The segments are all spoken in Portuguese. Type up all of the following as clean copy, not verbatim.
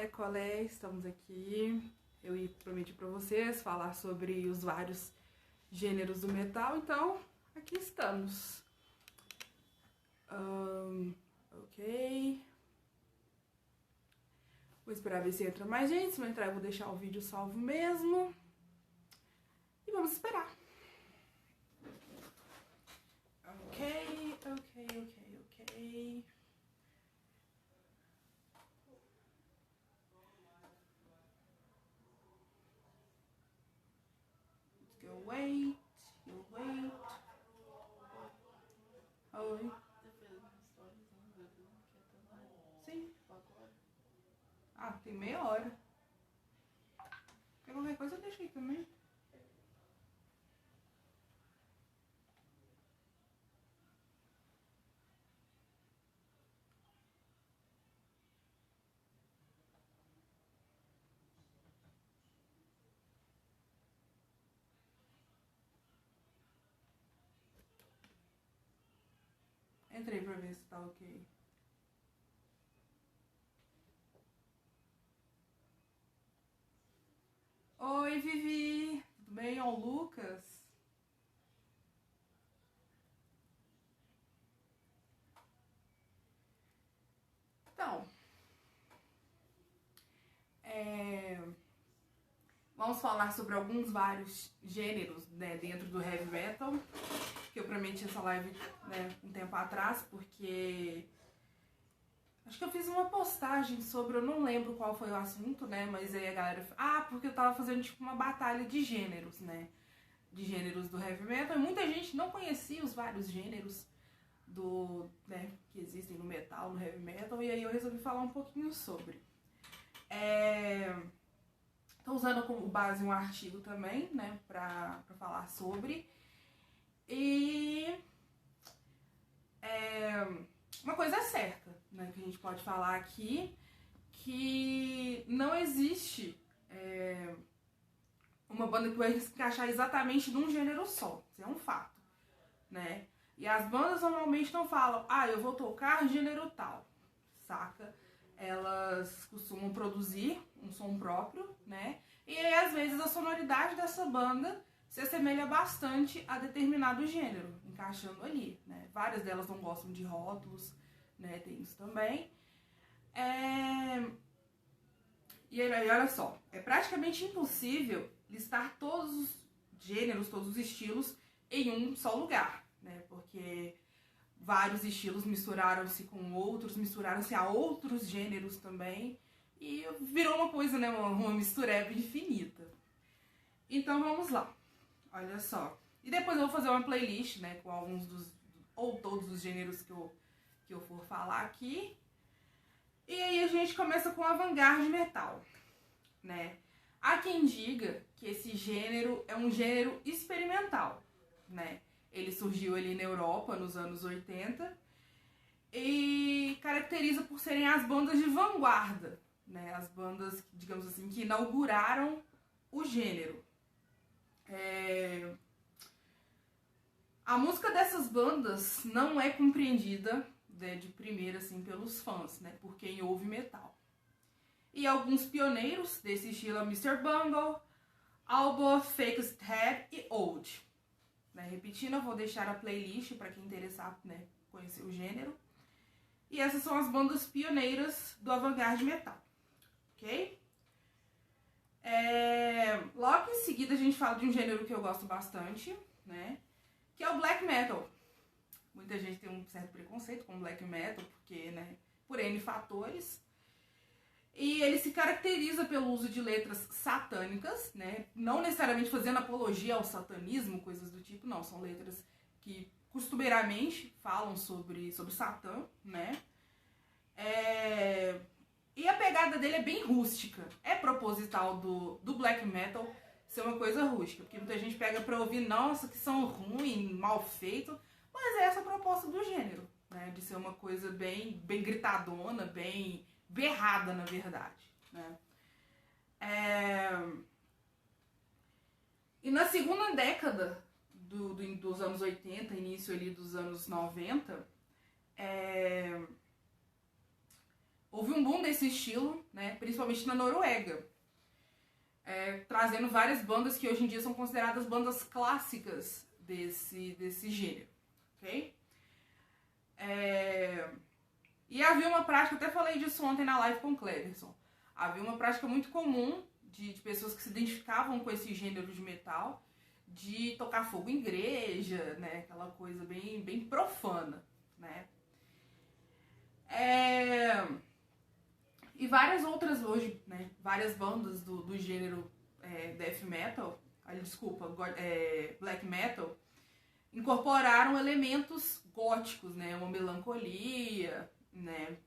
Colé, estamos aqui. Eu prometi para vocês falar sobre os vários gêneros do metal, então aqui estamos. Ok. Vou esperar ver se entra mais gente. Se não entrar, eu vou deixar o vídeo salvo mesmo. E vamos esperar. Ok. You'll wait. Oi. Sim. Ah, tem meia hora. Qualquer coisa eu deixei também. Entrei pra ver se tá ok. Oi, Vivi! Tudo bem? Ó, o Lucas. Então, vamos falar sobre alguns vários gêneros, né, dentro do heavy metal. Que eu prometi essa live, né, um tempo atrás, porque acho que eu fiz uma postagem sobre, eu não lembro qual foi o assunto, né, mas aí a galera, porque eu tava fazendo tipo uma batalha de gêneros, né, de gêneros do heavy metal, e muita gente não conhecia os vários gêneros que existem no metal, no heavy metal, e aí eu resolvi falar um pouquinho sobre. Tô usando como base um artigo também, né, pra falar sobre. E uma coisa é certa, né, que a gente pode falar aqui, que não existe uma banda que vai se encaixar exatamente num gênero só. Isso é um fato, né? E as bandas normalmente não falam, eu vou tocar gênero tal, saca? Elas costumam produzir um som próprio, né? E aí, às vezes, a sonoridade dessa banda se assemelha bastante a determinado gênero, encaixando ali, né? Várias delas não gostam de rótulos, né? Tem isso também. E aí, olha só, é praticamente impossível listar todos os gêneros, todos os estilos em um só lugar, né? Porque vários estilos misturaram-se com outros, misturaram-se a outros gêneros também, e virou uma coisa, né? Uma mistureba infinita. Então vamos lá, olha só. E depois eu vou fazer uma playlist, né? Com alguns ou todos os gêneros que eu for falar aqui. E aí a gente começa com avant-garde metal, né? Há quem diga que esse gênero é um gênero experimental, né? Ele surgiu ali na Europa nos anos 80 e caracteriza por serem as bandas de vanguarda, né? As bandas, digamos assim, que inauguraram o gênero. A música dessas bandas não é compreendida, né, de primeira assim pelos fãs, né? Por quem ouve metal. E alguns pioneiros desse estilo é Mr. Bungle, Alba, Fakest Head e Old. Né? Repetindo, eu vou deixar a playlist para quem interessar, né, conhecer o gênero. E essas são as bandas pioneiras do avant-garde metal, ok? Logo em seguida a gente fala de um gênero que eu gosto bastante, né, que é o black metal. Muita gente tem um certo preconceito com black metal, porque, né, por N fatores. E ele se caracteriza pelo uso de letras satânicas, né? Não necessariamente fazendo apologia ao satanismo, coisas do tipo, não. São letras que costumeiramente falam sobre Satã, né? E a pegada dele é bem rústica. É proposital do black metal ser uma coisa rústica, porque muita gente pega pra ouvir, nossa, que são ruim, mal feito, mas é essa a proposta do gênero, né? De ser uma coisa bem gritadona, bem berrada, na verdade, né? E na segunda década dos anos 80, início ali dos anos 90, houve um boom desse estilo, né, principalmente na Noruega, trazendo várias bandas que hoje em dia são consideradas bandas clássicas desse gênero, ok? E havia uma prática, eu até falei disso ontem na live com o Cleverson, havia uma prática muito comum de pessoas que se identificavam com esse gênero de metal, de tocar fogo em igreja, né, aquela coisa bem profana, né? E várias outras hoje, né, várias bandas do gênero death metal, black metal, incorporaram elementos góticos, né, uma melancolia, né,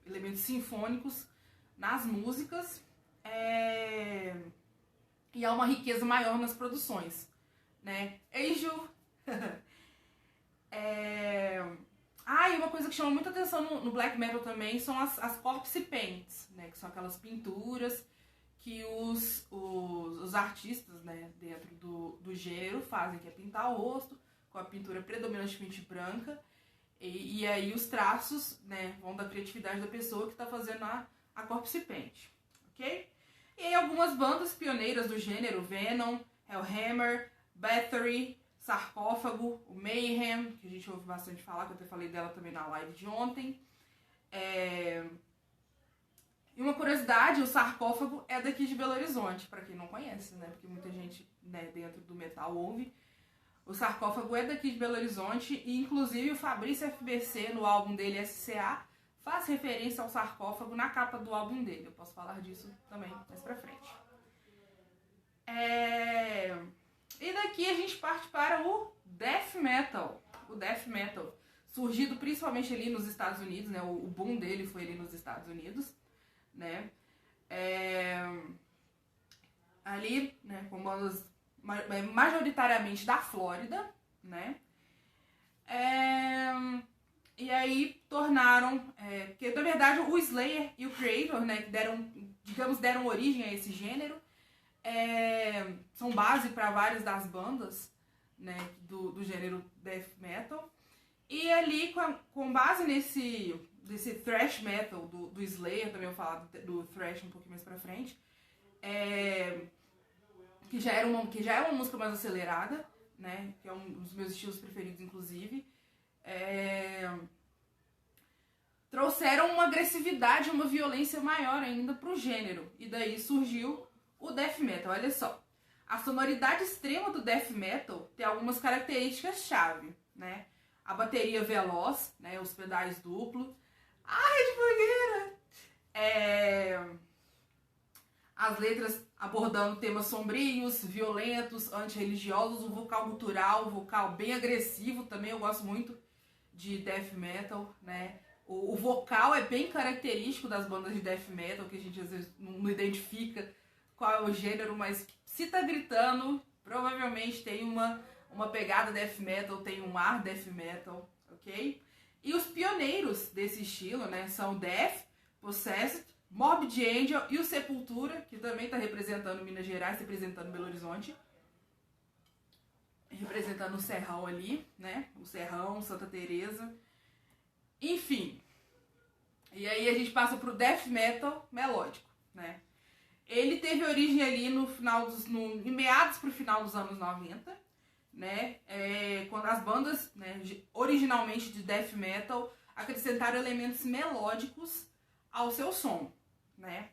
elementos sinfônicos nas músicas, e há uma riqueza maior nas produções, né? Eiju! E uma coisa que chama muita atenção no black metal também são as corpse paints, né? Que são aquelas pinturas que os artistas, né, dentro do gênero fazem, que é pintar o rosto com a pintura predominantemente branca, e aí os traços, né, vão da criatividade da pessoa que está fazendo a corpse paint, ok? E aí algumas bandas pioneiras do gênero, Venom, Hellhammer, Bathory, Sarcófago, o Mayhem, que a gente ouve bastante falar, que eu até falei dela também na live de ontem. E uma curiosidade, o Sarcófago é daqui de Belo Horizonte, para quem não conhece, né? Porque muita gente, né, dentro do metal ouve. O Sarcófago é daqui de Belo Horizonte e inclusive o Fabrício FBC, no álbum dele SCA, faz referência ao sarcófago na capa do álbum dele. Eu posso falar disso também mais pra frente. E daqui a gente parte para o death metal. O death metal, surgido principalmente ali nos Estados Unidos, né? O boom dele foi ali nos Estados Unidos, né? Ali, né, com bandas majoritariamente da Flórida, né? E aí tornaram, porque na verdade o Slayer e o Creator, né, que deram origem a esse gênero, são base para várias das bandas, né, do gênero death metal. E ali, com base nesse thrash metal do Slayer, também eu vou falar do thrash um pouquinho mais pra frente, que já era uma música mais acelerada, né, que é um dos meus estilos preferidos, inclusive, trouxeram uma agressividade, uma violência maior ainda pro gênero. E daí surgiu o death metal. Olha só, a sonoridade extrema do death metal tem algumas características-chave, né? A bateria veloz, né, os pedais duplos, as letras abordando temas sombrios, violentos, antirreligiosos, o vocal gutural, o vocal bem agressivo também, eu gosto muito de death metal, né? O vocal é bem característico das bandas de death metal, que a gente às vezes não identifica qual é o gênero, mas se tá gritando, provavelmente tem uma pegada death metal, tem um ar death metal, ok? E os pioneiros desse estilo, né, são Death, Possessed, Morbid Angel e o Sepultura, que também tá representando Minas Gerais, representando Belo Horizonte, representando o Serrão ali, né, o Serrão, Santa Teresa, enfim. E aí a gente passa pro death metal melódico, né? Ele teve origem ali em meados pro final dos anos 90, né? Quando as bandas, né, originalmente de death metal, acrescentaram elementos melódicos ao seu som, né?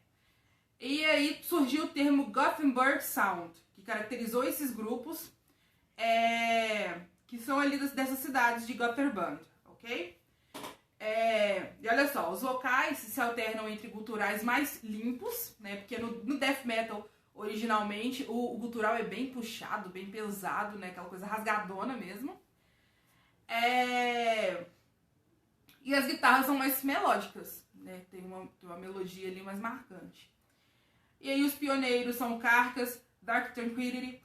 E aí surgiu o termo Gothenburg Sound, que caracterizou esses grupos, que são ali dessas cidades de Gothenburg, ok? E olha só, os vocais se alternam entre guturais mais limpos, né? Porque no death metal, originalmente, o gutural é bem puxado, bem pesado, né? Aquela coisa rasgadona mesmo. E as guitarras são mais melódicas, né? Tem uma melodia ali mais marcante. E aí os pioneiros são Carcass, Dark Tranquillity,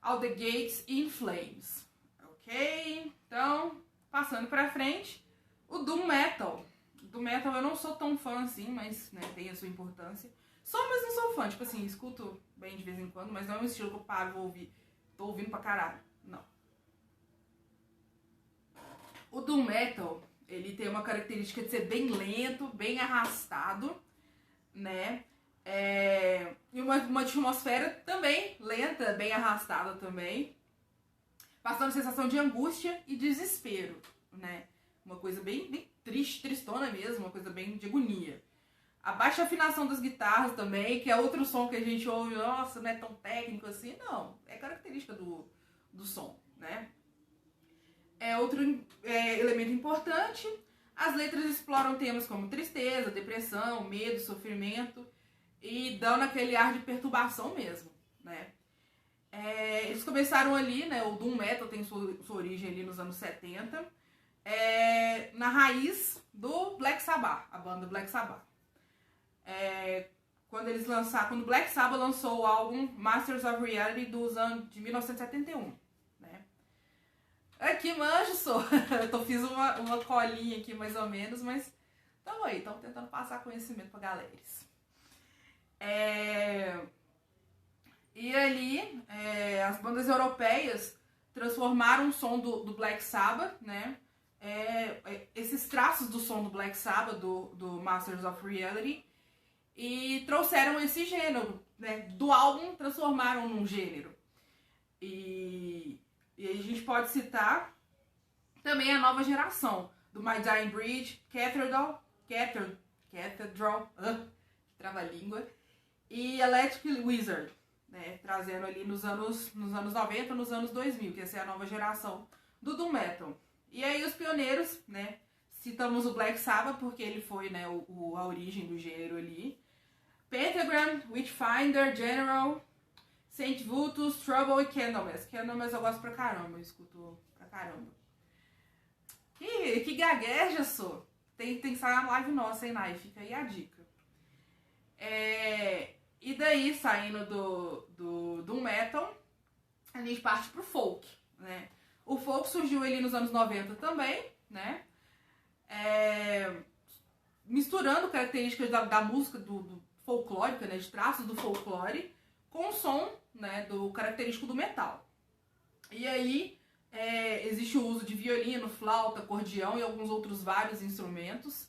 All the Gates e In Flames. Ok? Então, passando pra frente, o Doom Metal. Doom Metal eu não sou tão fã assim, mas, né, tem a sua importância. Mas não sou fã, tipo assim, escuto bem de vez em quando, mas não é um estilo que eu paro e vou ouvir. Tô ouvindo pra caralho, não. O Doom Metal, ele tem uma característica de ser bem lento, bem arrastado, né? E uma atmosfera também lenta, bem arrastada também, passando sensação de angústia e desespero, né? Uma coisa bem triste, tristona mesmo, uma coisa bem de agonia. A baixa afinação das guitarras também, que é outro som que a gente ouve, nossa, não é tão técnico assim, não, é característica do som, né? Outro elemento importante, as letras exploram temas como tristeza, depressão, medo, sofrimento, e dão aquele ar de perturbação mesmo, né? Eles começaram ali, né? O Doom Metal tem sua origem ali nos anos 70, na raiz do Black Sabbath, a banda Black Sabbath. Quando Black Sabbath lançou o álbum Masters of Reality de 1971, né? Aqui, manjo, sou. Eu fiz uma colinha aqui mais ou menos, mas tamo aí, estamos tentando passar conhecimento pra galera. E ali, as bandas europeias transformaram o som do Black Sabbath, né? Esses traços do som do Black Sabbath, do Masters of Reality, e trouxeram esse gênero, né? Do álbum, transformaram num gênero. E aí a gente pode citar também a nova geração, do My Dying Breed, Cathedral, trava-língua, e Electric Wizard, né, trazendo ali nos anos 90, nos anos 2000, que essa é a nova geração do Doom Metal. E aí os pioneiros, né, citamos o Black Sabbath, porque ele foi, né, a origem do gênero ali. Pentagram, Witchfinder, General, Saint Vultus, Trouble e Candlemass. Candlemass eu gosto pra caramba, eu escuto pra caramba. Que gagueja, sou. Tem que sair uma live nossa, hein, Nai? Fica aí a dica. E daí, saindo do metal, a gente parte pro folk, né? O folk surgiu ali nos anos 90 também, né? Misturando características da música do folclórica, né? De traços do folclore, com o som, né? Do característico do metal. E aí, existe o uso de violino, flauta, acordeão e alguns outros vários instrumentos,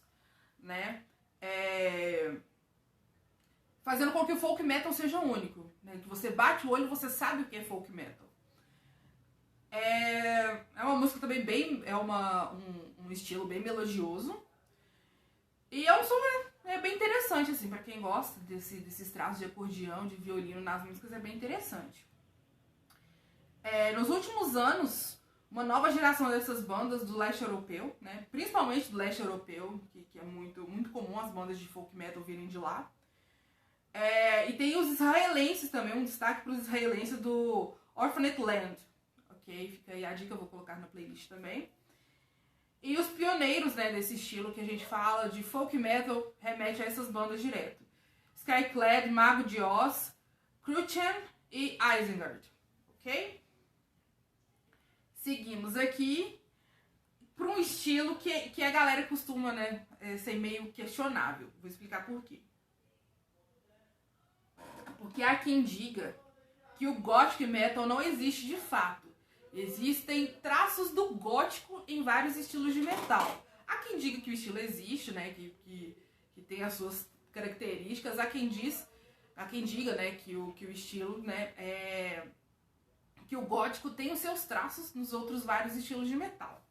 né? Fazendo com que o folk metal seja único, né? Que você bate o olho e você sabe o que é folk metal. É uma música também um estilo bem melodioso. E é um som bem interessante, assim, pra quem gosta desses traços de acordeão, de violino nas músicas, é bem interessante. Nos últimos anos, uma nova geração dessas bandas do leste europeu, né? Principalmente do leste europeu, que é muito, muito comum as bandas de folk metal virem de lá. E tem os israelenses também, um destaque para os israelenses do Orphaned Land. Ok? Fica aí a dica, eu vou colocar na playlist também. E os pioneiros, né, desse estilo que a gente fala de folk metal remete a essas bandas direto. Skyclad, Mago de Oz, Crucian e Isengard. Ok? Seguimos aqui para um estilo que a galera costuma, né, ser meio questionável. Vou explicar por quê. Porque há quem diga que o gothic metal não existe de fato. Existem traços do gótico em vários estilos de metal. Há quem diga que o estilo existe, né, que tem as suas características. Há quem diga, né, que o estilo, né, que o gótico tem os seus traços nos outros vários estilos de metal.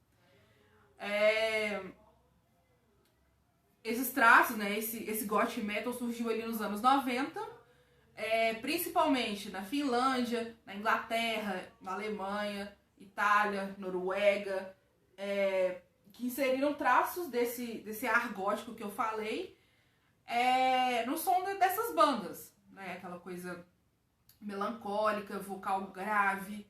Esses traços, né, esse gothic metal surgiu ali nos anos 90, principalmente na Finlândia, na Inglaterra, na Alemanha, Itália, Noruega, que inseriram traços desse ar gótico que eu falei no som dessas bandas, né? Aquela coisa melancólica, vocal grave.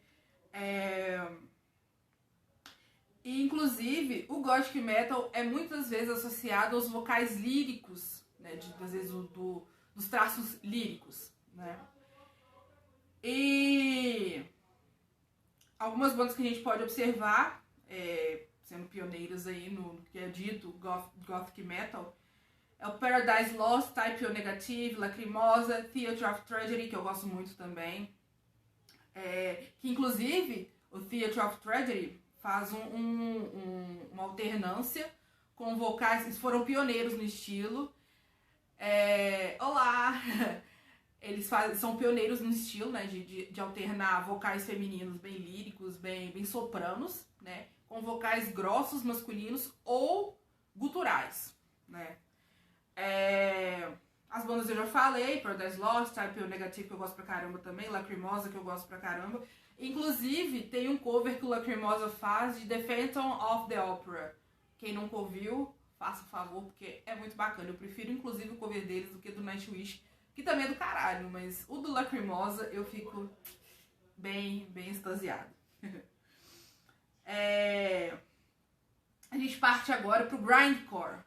E, inclusive, o gothic metal é muitas vezes associado aos vocais líricos, né? Às vezes dos traços líricos, né? E algumas bandas que a gente pode observar, sendo pioneiras aí no que é dito Gothic Metal, é o Paradise Lost, Type O Negative, Lacrimosa, Theatre of Tragedy, que eu gosto muito também. Que inclusive o Theatre of Tragedy faz uma alternância com vocais, eles foram pioneiros no estilo. Olá! Eles são pioneiros no estilo, né, de alternar vocais femininos bem líricos, bem sopranos, né, com vocais grossos masculinos ou guturais, né. As bandas eu já falei, Paradise Lost, Type O Negative que eu gosto pra caramba também, Lacrimosa que eu gosto pra caramba. Inclusive, tem um cover que o Lacrimosa faz de The Phantom of the Opera. Quem nunca ouviu, faça o favor, porque é muito bacana. Eu prefiro, inclusive, o cover deles do que do Nightwish, que também é do caralho, mas o do Lacrimosa eu fico bem extasiado. A gente parte agora pro grindcore,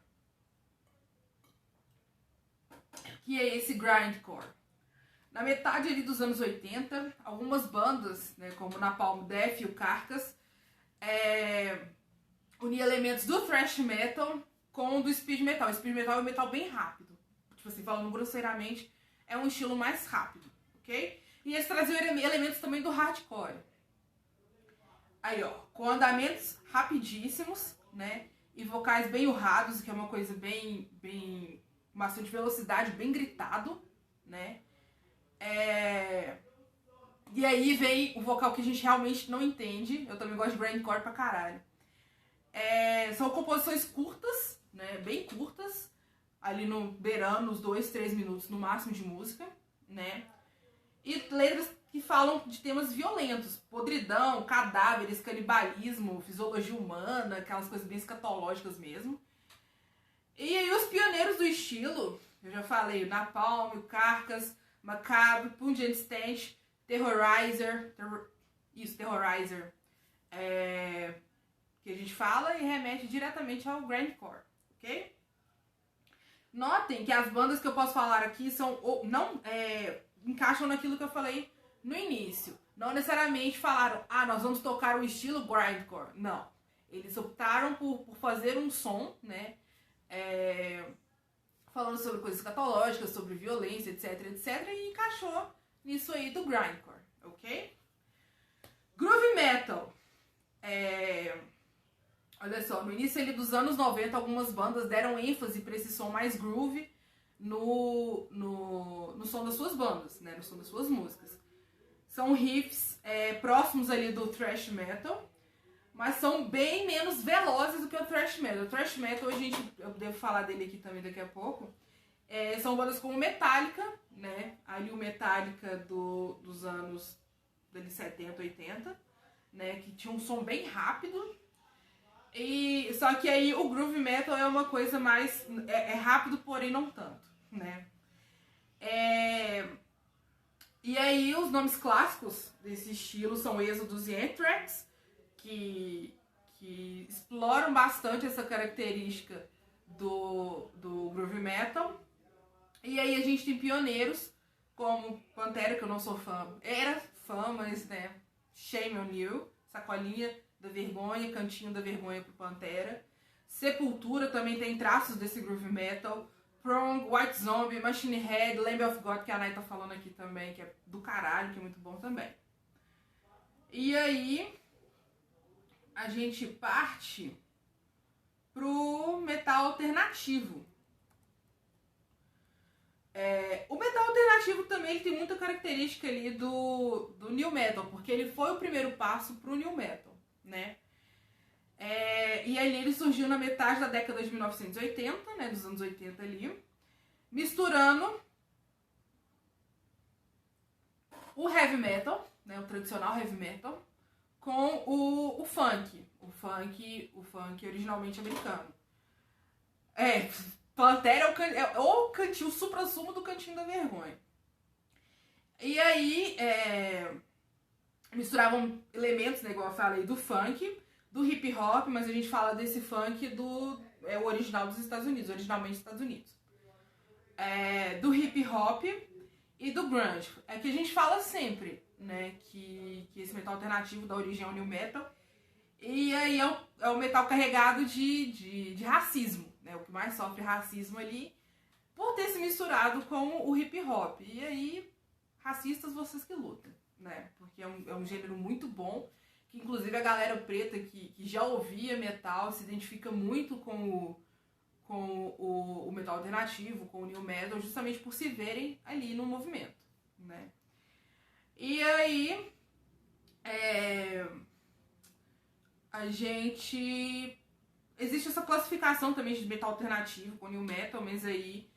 que é esse grindcore. Na metade ali dos anos 80, algumas bandas, né, como Napalm Death e o Carcass, uniam elementos do thrash metal com o do speed metal. O speed metal é um metal bem rápido. Tipo assim, falando grosseiramente, é um estilo mais rápido, ok? E eles traziam elementos também do hardcore. Aí, ó, com andamentos rapidíssimos, né? E vocais bem urrados, que é uma coisa bem bastante velocidade, bem gritado, né? E aí vem o vocal que a gente realmente não entende. Eu também gosto de grindcore pra caralho. São composições curtas, né? Bem curtas, ali beirando os 2-3 minutos no máximo de música, né? E letras que falam de temas violentos, podridão, cadáveres, canibalismo, fisiologia humana, aquelas coisas bem escatológicas mesmo. E aí os pioneiros do estilo, eu já falei, o Napalm, o Carcass, Macabre, Pungent Stench, Terrorizer, Terrorizer, que a gente fala e remete diretamente ao grindcore, ok? Notem que as bandas que eu posso falar aqui não encaixam naquilo que eu falei no início. Não necessariamente falaram, nós vamos tocar o estilo grindcore. Não. Eles optaram por fazer um som, né? Falando sobre coisas escatológicas, sobre violência, etc, e encaixou nisso aí do grindcore, ok? Groove metal. Olha só, no início ali dos anos 90, algumas bandas deram ênfase para esse som mais groove no som das suas bandas, né? No som das suas músicas. São riffs próximos ali do thrash metal, mas são bem menos velozes do que o thrash metal. O thrash metal, eu devo falar dele aqui também daqui a pouco, são bandas como Metallica, né? Ali o Metallica dos anos 70, 80, né? Que tinha um som bem rápido. Só que aí o groove metal é uma coisa mais... É rápido, porém não tanto, né? E aí os nomes clássicos desse estilo são Exodus e Anthrax, que exploram bastante essa característica do groove metal. E aí a gente tem pioneiros como Pantera, que eu não sou fã. Era fã, mas, né, shame on you, sacolinha da vergonha, cantinho da vergonha pro Pantera. Sepultura também tem traços desse groove metal. Prong, White Zombie, Machine Head, Lamb of God, que a Nay tá falando aqui também, que é do caralho, que é muito bom também. E aí a gente parte pro metal alternativo. O metal alternativo também ele tem muita característica ali do new metal, porque ele foi o primeiro passo pro new metal, né? E aí ele surgiu na metade da década de 1980, né, dos anos 80 ali, misturando o heavy metal, né, o tradicional heavy metal, com o funk. O funk originalmente americano. Pantera é o cantinho, o supra-sumo do cantinho da vergonha. E aí, misturavam elementos, né, igual eu falei, do funk, do hip hop, mas a gente fala desse funk o original dos Estados Unidos, originalmente dos Estados Unidos. Do hip hop e do grunge. É que a gente fala sempre, né, que esse metal alternativo dá origem ao new metal. E aí é um metal carregado de racismo, né? O que mais sofre racismo ali por ter se misturado com o hip hop. E aí, racistas vocês que lutam, né? Porque é um gênero muito bom, que inclusive a galera preta que já ouvia metal se identifica muito com com o metal alternativo, com o new metal, justamente por se verem ali no movimento, né? E aí, a gente... Existe essa classificação também de metal alternativo com new metal, mas aí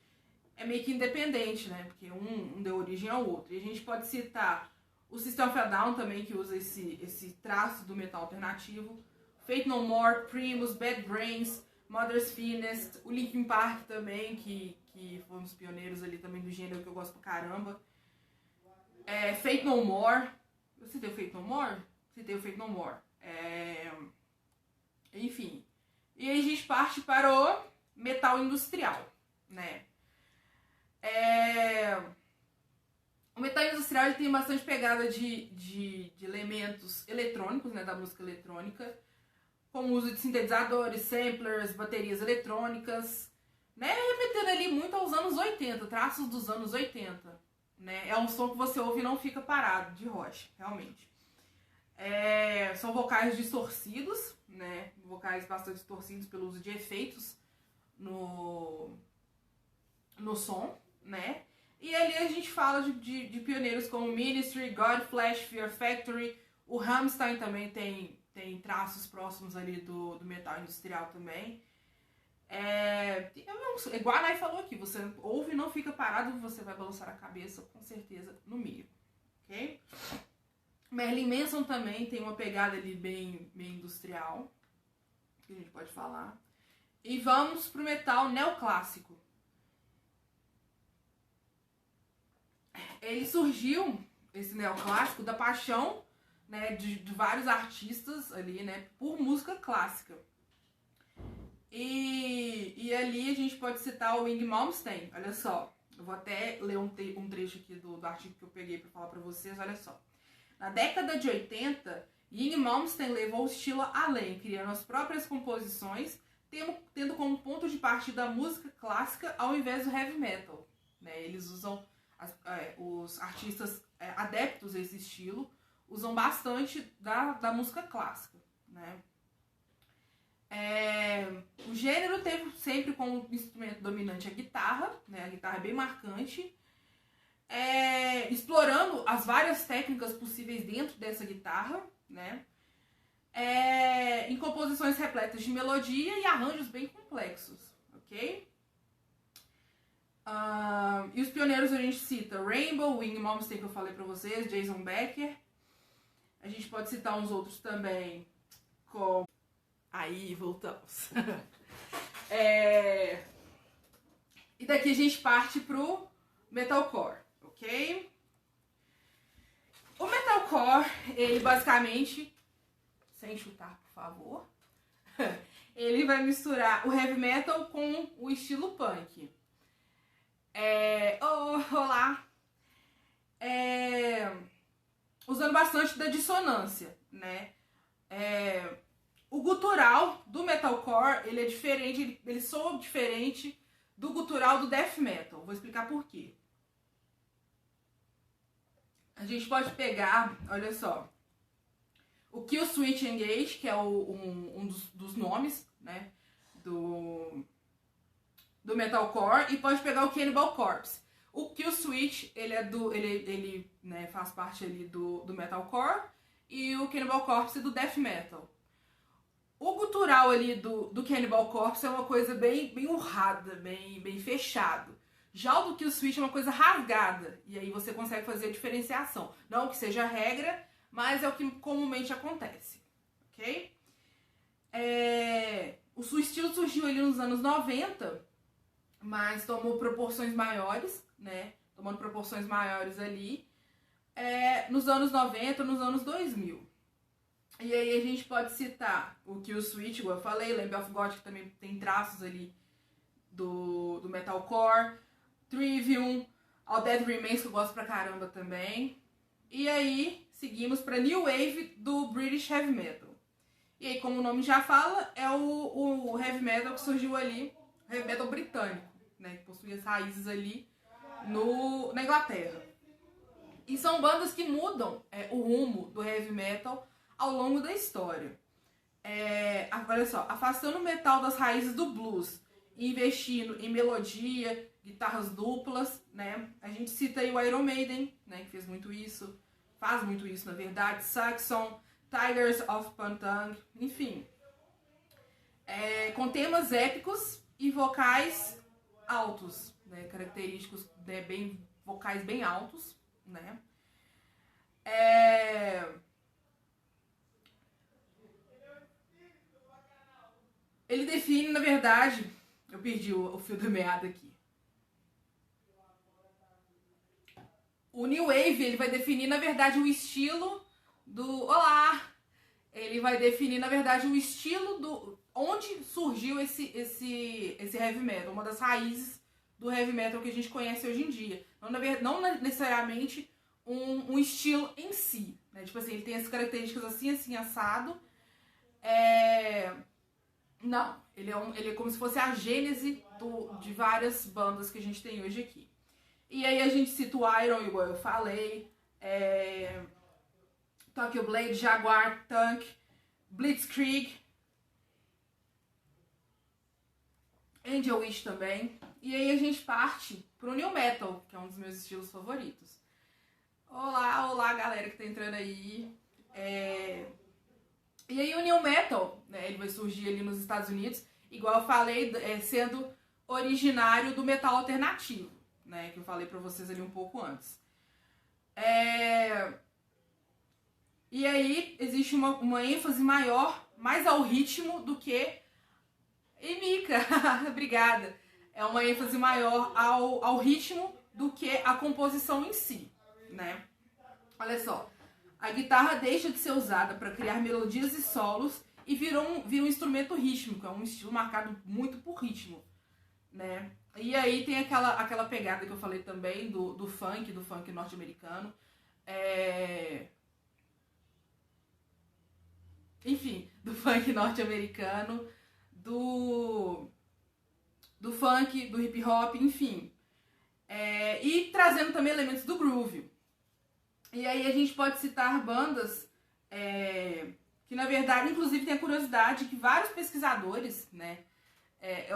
é meio que independente, né? Porque um deu origem ao outro. E a gente pode citar o System of a Down também, que usa esse traço do metal alternativo. Faith No More, Primus, Bad Brains, Mother's Finest, o Linkin Park também, que foi um dos pioneiros ali também do gênero que eu gosto pra caramba. Faith No More. Eu citei o Faith No More? Citei o Faith No More. Enfim. E aí a gente parte para o metal industrial, né? O metal industrial ele tem bastante pegada de elementos eletrônicos, né, da música eletrônica, como o uso de sintetizadores, samplers, baterias eletrônicas, né, remetendo ali muito aos anos 80, traços dos anos 80, né? É um som que você ouve e não fica parado, de rocha, realmente. São vocais distorcidos, né, vocais bastante distorcidos pelo uso de efeitos no som, né? E ali a gente fala de pioneiros como Ministry, Godflesh, Fear Factory. O Rammstein também tem traços próximos ali do metal industrial também. Igual a Nai falou aqui, você ouve e não fica parado, você vai balançar a cabeça, com certeza, no mínimo. Ok? Marilyn Manson também tem uma pegada ali bem industrial, que a gente pode falar. E vamos pro metal neoclássico. Ele surgiu, esse neoclássico, da paixão, né, de vários artistas ali, né, por música clássica. E ali a gente pode citar o Yngwie Malmsteen, olha só. Eu vou até ler um trecho aqui do artigo que eu peguei para falar para vocês, olha só. Na década de 80, Yngwie Malmsteen levou o estilo além, criando as próprias composições, tendo como ponto de partida a música clássica ao invés do heavy metal, né? Eles usam... os artistas adeptos a esse estilo usam bastante da música clássica, né? O gênero teve sempre como instrumento dominante a guitarra, né? A guitarra é bem marcante, explorando as várias técnicas possíveis dentro dessa guitarra, né? Em composições repletas de melodia e arranjos bem complexos, ok? E os pioneiros a gente cita Rainbow, Yngwie Malmsteen, que eu falei pra vocês, Jason Becker. A gente pode citar uns outros também, como... Aí, voltamos. E daqui a gente parte pro metalcore, ok? O metalcore, ele basicamente, sem chutar, por favor, ele vai misturar o heavy metal com o estilo punk. Olá! Usando bastante da dissonância, né? O gutural do metalcore, ele é diferente, ele soa diferente do gutural do death metal. Vou explicar por quê. A gente pode pegar, olha só, o Killswitch Engage, que é um dos nomes, né, do metalcore, e pode pegar o Cannibal Corpse. O Killswitch, ele né, faz parte ali do metalcore, e o Cannibal Corpse do death metal. O gutural ali do Cannibal Corpse é uma coisa bem urrada, bem fechado. Já o do Killswitch é uma coisa rasgada, e aí você consegue fazer a diferenciação. Não que seja regra, mas é o que comumente acontece, ok? O estilo surgiu ali nos anos 90, mas tomou proporções maiores, né? Tomando proporções maiores ali nos anos 90, nos anos 2000. E aí a gente pode citar o Killswitch, igual eu falei, Lamb of God, que também tem traços ali do metalcore, Trivium, All Dead Remains, que eu gosto pra caramba também. E aí seguimos pra New Wave do British Heavy Metal. E aí, como o nome já fala, é o heavy metal que surgiu ali, o heavy metal britânico, né, que possui as raízes ali na Inglaterra. E são bandas que mudam o rumo do heavy metal ao longo da história. Olha só, afastando o metal das raízes do blues investindo em melodia, guitarras duplas, né? A gente cita aí o Iron Maiden, né, que fez muito isso, faz muito isso, na verdade, Saxon, Tigers of Pantang, enfim. Com temas épicos e vocais altos, né, característicos, né, vocais bem altos, né? Ele define, na verdade, eu perdi o fio da meada aqui. O New Wave, ele vai definir, na verdade, o estilo do... Olá! Ele vai definir, na verdade, o estilo do... Onde surgiu esse heavy metal, uma das raízes do heavy metal que a gente conhece hoje em dia. Não necessariamente um estilo em si, né? Tipo assim, ele tem as características assim, assado. Não, ele é como se fosse a gênese de várias bandas que a gente tem hoje aqui. E aí a gente cita o Iron, igual eu falei, Tokyo Blade, Jaguar, Tank, Blitzkrieg, Angel Witch também. E aí a gente parte pro New Metal, que é um dos meus estilos favoritos. Olá galera que tá entrando aí. E aí o New Metal, né, ele vai surgir ali nos Estados Unidos, igual eu falei, sendo originário do metal alternativo, né, que eu falei pra vocês ali um pouco antes. E aí existe uma ênfase maior, mais ao ritmo do que... E Mika, obrigada! É uma ênfase maior ao ritmo do que a composição em si, né? Olha só, a guitarra deixa de ser usada para criar melodias e solos e vira um instrumento rítmico, é um estilo marcado muito por ritmo, né? E aí tem aquela pegada que eu falei também do funk norte-americano. Enfim, do funk norte-americano, do funk, do hip hop, enfim. E trazendo também elementos do groove. E aí a gente pode citar bandas que, na verdade, inclusive tem a curiosidade que vários pesquisadores, né,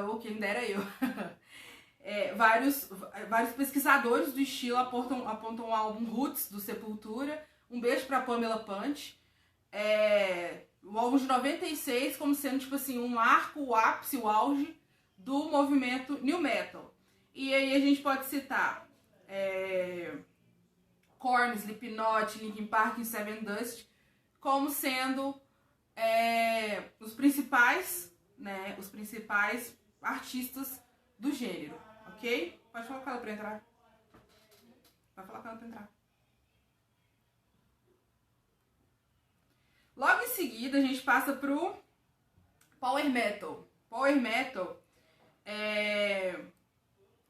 ou quem dera eu, vários pesquisadores do estilo apontam o álbum Roots, do Sepultura, um beijo pra Pamela Punch, o álbum de 96 como sendo, tipo assim, um marco, o ápice, o auge do movimento New Metal. E aí a gente pode citar Korn, Slipknot, Linkin Park e Seven Dust como sendo os principais artistas do gênero, ok? Pode falar com ela pra entrar. Pode falar com ela pra entrar. Logo em seguida a gente passa pro Power Metal. Power Metal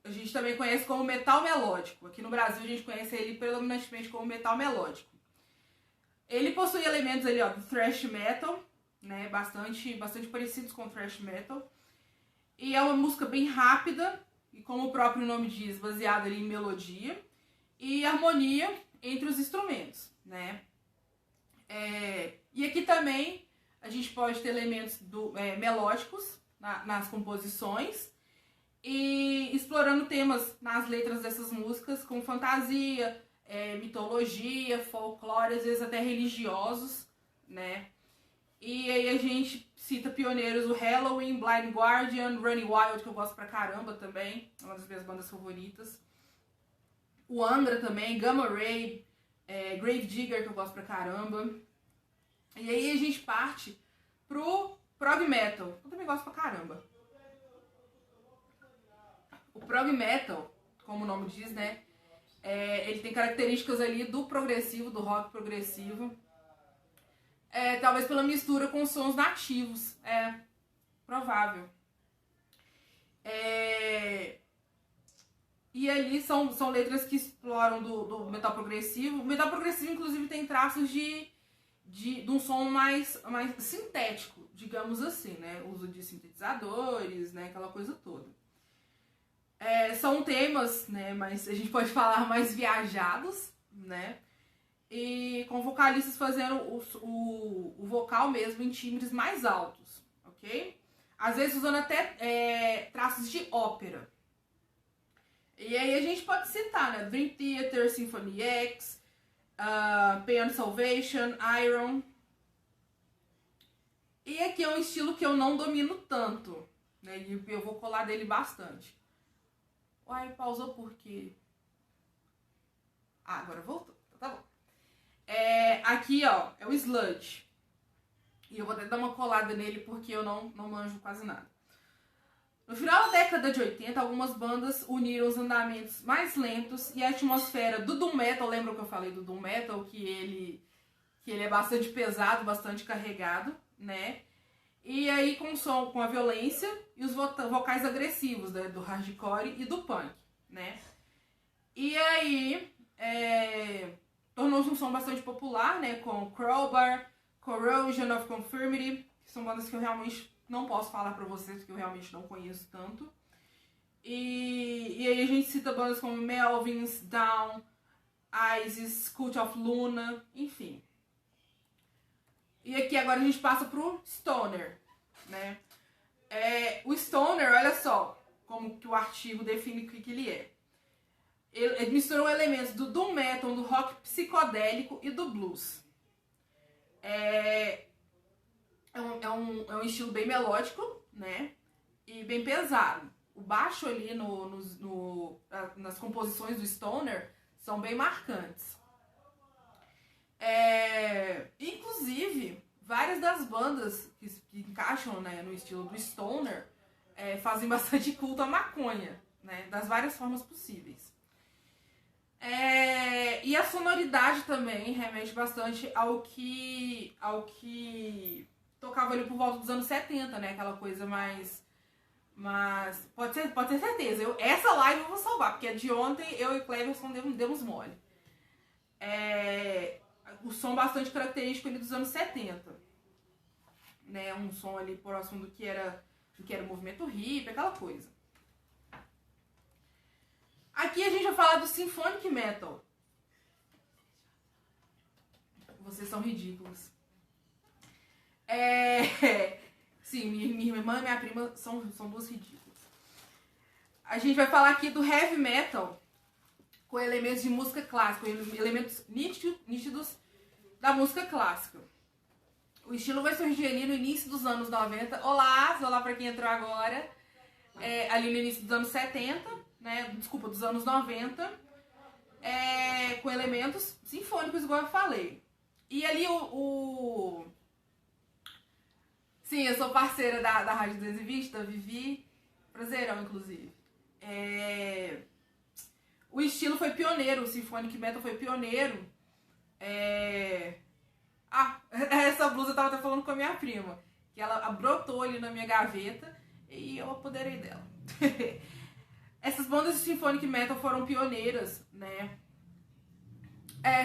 a gente também conhece como metal melódico. Aqui no Brasil a gente conhece ele predominantemente como metal melódico. Ele possui elementos ali, ó, do thrash metal, né, bastante parecidos com o thrash metal. E é uma música bem rápida, e como o próprio nome diz, baseada ali em melodia e harmonia entre os instrumentos, né. E aqui também a gente pode ter elementos melódicos nas composições, e explorando temas nas letras dessas músicas como fantasia, mitologia, folclore, às vezes até religiosos, né? E aí a gente cita pioneiros, o Halloween, Blind Guardian, Running Wild, que eu gosto pra caramba também, é uma das minhas bandas favoritas. O Angra também, Gamma Ray, Grave Digger, que eu gosto pra caramba. E aí a gente parte pro prog metal, eu também gosto pra caramba. O prog metal, como o nome diz, né, ele tem características ali do progressivo, do rock progressivo, talvez pela mistura com sons nativos, provável. E ali são letras que exploram do metal progressivo. O metal progressivo, inclusive, tem traços de um som mais sintético, digamos assim, né, uso de sintetizadores, né, aquela coisa toda. São temas, né, mas a gente pode falar mais viajados, né, e com vocalistas fazendo o vocal mesmo em timbres mais altos, ok? às vezes usando até traços de ópera. E aí a gente pode citar, né? Dream Theater, Symphony X, Beyond Salvation, Iron. E aqui é um estilo que eu não domino tanto, né? E eu vou colar dele bastante. Uai, pausou por quê? Agora voltou. Tá bom. Aqui, ó, é o Sludge. E eu vou até dar uma colada nele porque eu não manjo quase nada. No final da década de 80, algumas bandas uniram os andamentos mais lentos e a atmosfera do Doom Metal. Lembra que eu falei do Doom Metal? Que ele é bastante pesado, bastante carregado, né? E aí com a violência e os vocais agressivos, né? Do hardcore e do punk, né? E aí tornou-se um som bastante popular, né? Com Crowbar, Corrosion of Conformity, que são bandas que eu realmente não posso falar pra vocês, porque eu realmente não conheço tanto. E aí a gente cita bandas como Melvins, Down, Isis, Cult of Luna, enfim. E aqui agora a gente passa pro Stoner, né? O Stoner, olha só como que o artigo define o que ele é. Ele misturou elementos do Doom Metal, do rock psicodélico e do blues. É um estilo bem melódico, né? E bem pesado. O baixo ali nas composições do Stoner são bem marcantes. Inclusive, várias das bandas que encaixam, né, no estilo do Stoner fazem bastante culto à maconha, né? Das várias formas possíveis. E a sonoridade também remete bastante ao que tocava ali por volta dos anos 70, né? Aquela coisa mais... Mas pode ter certeza. Essa live eu vou salvar, porque de ontem eu e Cleverson demos mole. O som bastante característico ali dos anos 70. Né? Um som ali próximo do que era o movimento hippie, aquela coisa. Aqui a gente vai falar do Symphonic Metal. Vocês são ridículos. Sim, minha irmã e minha prima são duas ridículas. A gente vai falar aqui do Heavy Metal com elementos de música clássica, elementos nítidos da música clássica. O estilo vai surgir ali no início dos anos 90. Olá pra quem entrou agora. Ali no início dos anos 70, né? Desculpa, dos anos 90. Com elementos sinfônicos, igual eu falei. E ali Sim, eu sou parceira da Rádio 220, da Vivi. Prazerão, inclusive. O estilo foi pioneiro, o Symphonic Metal foi pioneiro. Essa blusa eu tava até falando com a minha prima. Que ela brotou ali na minha gaveta e eu apoderei dela. Essas bandas de Symphonic Metal foram pioneiras, né?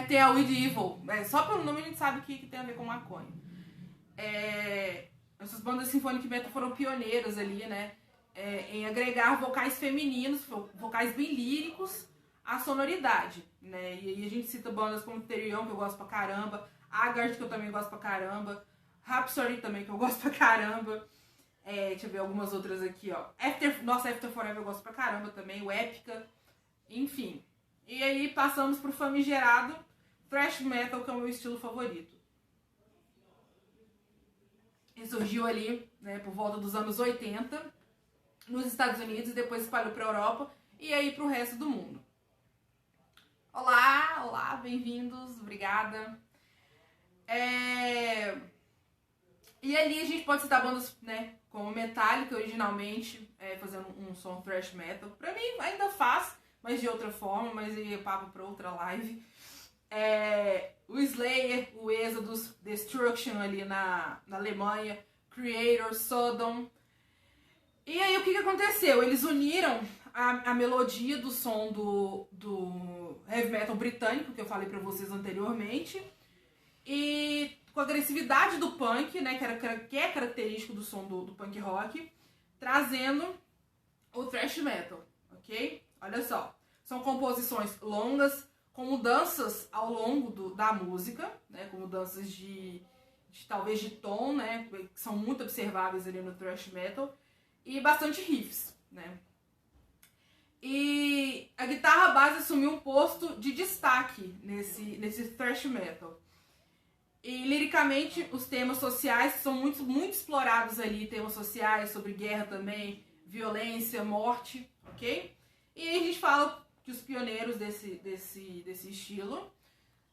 Tem a With Evil. Só pelo nome a gente sabe que tem a ver com maconha. Essas bandas de Symphonic Metal foram pioneiras ali, né? Em agregar vocais femininos, vocais bem líricos, à sonoridade, né? E aí a gente cita bandas como Therion, que eu gosto pra caramba, Haggard, que eu também gosto pra caramba, Rhapsody também, que eu gosto pra caramba. Deixa eu ver algumas outras aqui, ó. After Forever eu gosto pra caramba também, o Épica, enfim. E aí passamos pro famigerado Thrash Metal, que é o meu estilo favorito. Ele surgiu ali, né, por volta dos anos 80, nos Estados Unidos, e depois espalhou pra Europa e aí pro resto do mundo. Olá, bem-vindos, obrigada. E ali a gente pode citar bandas, né, como Metallica originalmente, fazendo um som thrash metal. Pra mim ainda faz, mas de outra forma, mas aí é papo pra outra live. O Slayer, o Exodus, Destruction ali na Alemanha, Creator, Sodom. E aí o que aconteceu? Eles uniram a melodia do som do heavy metal britânico, que eu falei pra vocês anteriormente, e com a agressividade do punk, né, que é característico do som do punk rock, trazendo o thrash metal, ok? Olha só, são composições longas, com mudanças ao longo da música, né, com mudanças de talvez de tom, né, que são muito observáveis ali no thrash metal, e bastante riffs, né. E a guitarra base assumiu um posto de destaque nesse thrash metal. E liricamente os temas sociais são muito explorados ali, temas sociais sobre guerra também, violência, morte, ok? E aí a gente fala que os pioneiros desse estilo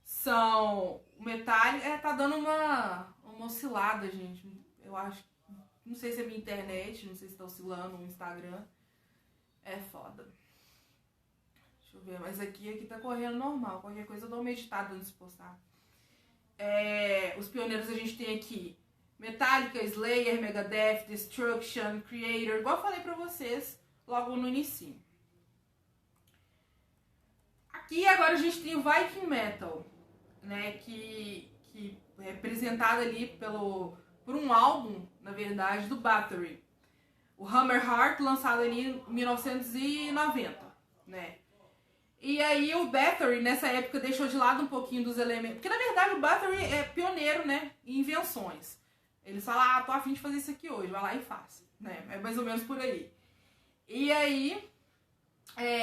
são o Metallica. Tá dando uma oscilada, gente. Eu acho. Não sei se é minha internet, não sei se tá oscilando o Instagram. É foda. Deixa eu ver, mas aqui tá correndo normal. Qualquer coisa eu dou uma editada antes de postar. Os pioneiros a gente tem aqui Metallica, Slayer, Megadeth, Destruction, Creator, igual eu falei pra vocês logo no início. Aqui agora a gente tem o Viking Metal, né, que é representado ali por um álbum, na verdade, do Bathory. O Hammerheart, lançado ali em 1990, né. E aí o Bathory, nessa época, deixou de lado um pouquinho dos elementos. Porque, na verdade, o Bathory é pioneiro, né, em invenções. Eles falam, tô a fim de fazer isso aqui hoje, vai lá e faz. Né? É mais ou menos por aí. E aí,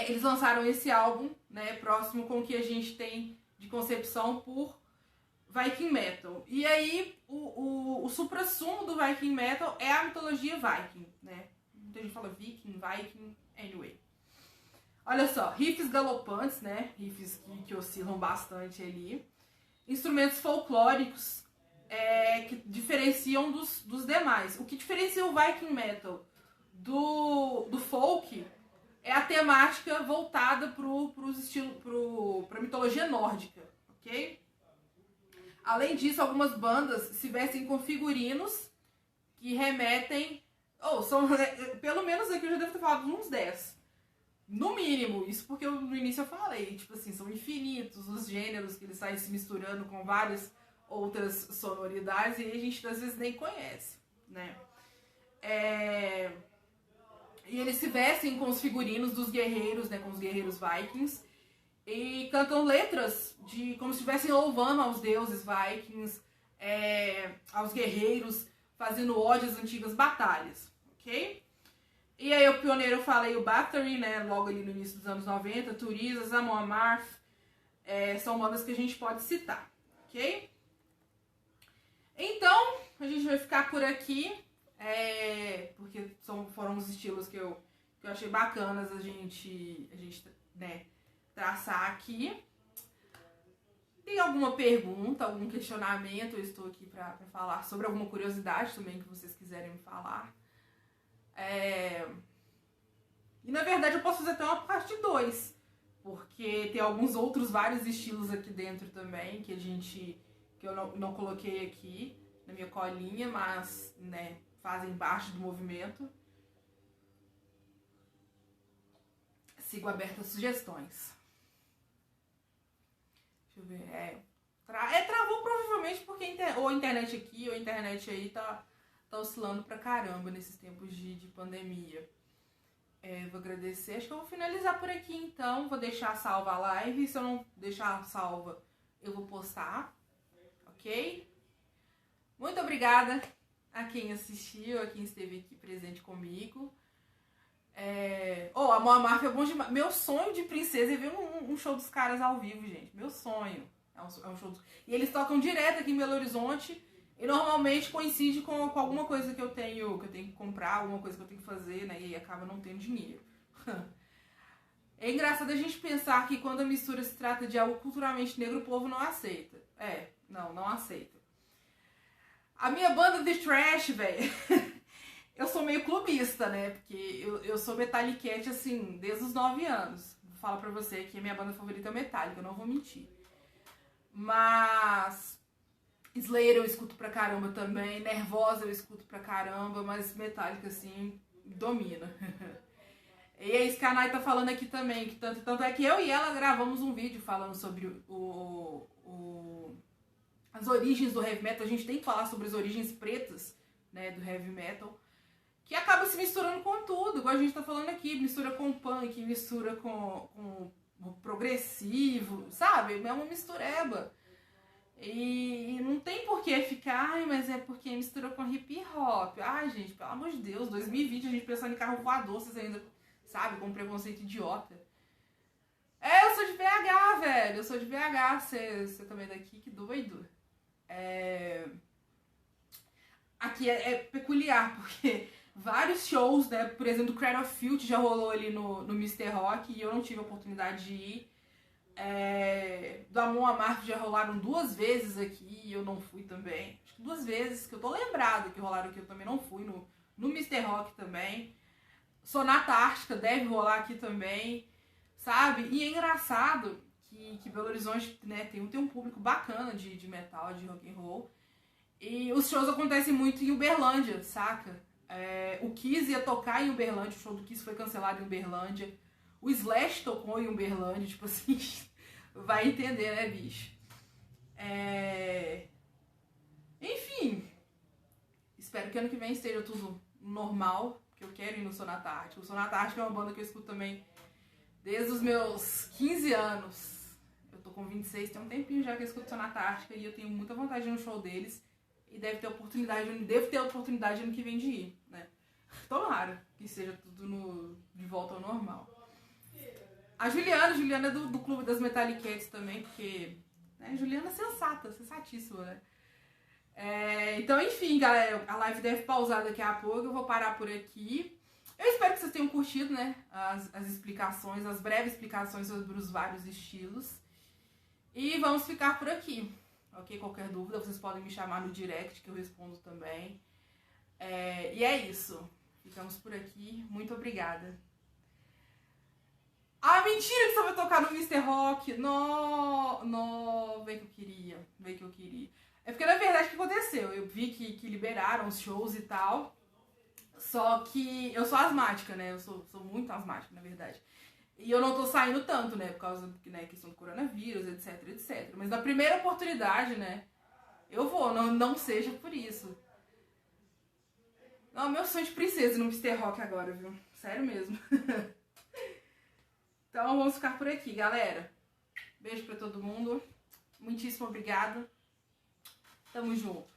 eles lançaram esse álbum, né, próximo com o que a gente tem de concepção por Viking Metal. E aí, o suprassumo do Viking Metal é a mitologia Viking, né? Muita gente fala Viking, anyway. Olha só, riffs galopantes, né? Riffs que oscilam bastante ali. Instrumentos folclóricos que diferenciam dos demais. O que diferencia o Viking Metal do folk é a temática voltada para mitologia nórdica, ok? Além disso, algumas bandas se vestem com figurinos que remetem... pelo menos aqui eu já devo ter falado de uns 10. No mínimo, isso porque no início eu falei, tipo assim, são infinitos os gêneros que eles saem se misturando com várias outras sonoridades e a gente às vezes nem conhece, né? E eles se vestem com os figurinos dos guerreiros, né, com os guerreiros vikings, e cantam letras como se estivessem louvando aos deuses vikings, aos guerreiros, fazendo ódio às antigas batalhas, ok? E aí o pioneiro eu falei o Bathory, né, logo ali no início dos anos 90, Turisas, Amon Amarth, são bandas que a gente pode citar, ok? Então, a gente vai ficar por aqui, porque foram os estilos que eu achei bacanas a gente né, traçar aqui. Tem alguma pergunta, algum questionamento, eu estou aqui para falar sobre alguma curiosidade também que vocês quiserem me falar. E na verdade eu posso fazer até uma parte 2, porque tem alguns outros vários estilos aqui dentro também que eu não coloquei aqui na minha colinha, mas né, fazem parte do movimento. Sigo aberta a sugestões. Deixa eu ver. Travou provavelmente porque ou a internet aqui ou a internet aí tá oscilando pra caramba nesses tempos de pandemia. Vou agradecer. Acho que eu vou finalizar por aqui então. Vou deixar salva a live. Se eu não deixar salva, eu vou postar. Ok? Muito obrigada a quem assistiu, a quem esteve aqui presente comigo. A Amon Amarth é bom demais. Meu sonho de princesa é ver um show dos caras ao vivo, gente. Meu sonho. É um show E eles tocam direto aqui em Belo Horizonte. E normalmente coincide com alguma coisa que eu tenho que comprar, alguma coisa que eu tenho que fazer, né? E aí acaba não tendo dinheiro. É engraçado a gente pensar que quando a mistura se trata de algo culturalmente negro, o povo não aceita. Não aceita. A minha banda de thrash, velho, eu sou meio clubista, né? Porque eu sou Metallicete, assim, desde os 9 anos. Vou falar pra você que a minha banda favorita é Metallica, eu não vou mentir. Mas... Slayer eu escuto pra caramba também, Nervosa eu escuto pra caramba, mas Metallica, assim, domina. E a Skanai tá falando aqui também, que tanto é que eu e ela gravamos um vídeo falando sobre as origens do heavy metal. A gente tem que falar sobre as origens pretas, né, do heavy metal, que acaba se misturando com tudo, igual a gente tá falando aqui, mistura com punk, mistura com progressivo, sabe? É uma mistureba. E não tem por que ficar, ai, mas é porque misturou com hip hop. Ai, gente, pelo amor de Deus, 2020 a gente pensando em carro voador, vocês ainda, sabe, com preconceito idiota. Eu sou de BH, velho, eu sou de BH, você também é daqui, que doido. Aqui é peculiar, porque vários shows, né, por exemplo, o Cradle of Filth já rolou ali no Mr. Rock e eu não tive a oportunidade de ir. Do Amon Amargo já rolaram 2 vezes aqui e eu não fui também. Acho que 2 vezes, que eu tô lembrada que rolaram aqui, eu também não fui. No Mr. Rock também. Sonata Ártica deve rolar aqui também, sabe? E é engraçado que Belo Horizonte, né, tem um público bacana de metal, de rock and roll. E os shows acontecem muito em Uberlândia, saca? O Kiss ia tocar em Uberlândia, o show do Kiss foi cancelado em Uberlândia. O Slash tocou em Uberlândia, tipo assim, vai entender, né, bicho? Enfim, espero que ano que vem esteja tudo normal, porque eu quero ir no Sonata Ártica. O Sonata Ártica é uma banda que eu escuto também desde os meus 15 anos. Eu tô com 26, tem um tempinho já que eu escuto Sonata Ártica e eu tenho muita vontade de ir no show deles. E devo ter oportunidade ano que vem de ir, né? Tomara que seja tudo de volta ao normal. A Juliana é do Clube das Metalliquettes também, porque, né, Juliana é sensatíssima, né? Então, enfim, galera, a live deve pausar daqui a pouco, eu vou parar por aqui. Eu espero que vocês tenham curtido, né, as explicações, as breves explicações sobre os vários estilos. E vamos ficar por aqui, ok? Qualquer dúvida, vocês podem me chamar no direct, que eu respondo também. E é isso. Ficamos por aqui. Muito obrigada. Ah, mentira que você vai tocar no Mr. Rock. Não, vem que eu queria. É porque, na verdade, o que aconteceu? Eu vi que liberaram os shows e tal. Só que eu sou asmática, né? Eu sou muito asmática, na verdade. E eu não tô saindo tanto, né? Por causa da questão do coronavírus, etc, etc. Mas na primeira oportunidade, né? Eu vou, não seja por isso. Não, meu sonho de princesa no Mr. Rock agora, viu? Sério mesmo. Então vamos ficar por aqui, galera. Beijo pra todo mundo. Muitíssimo obrigada. Tamo junto.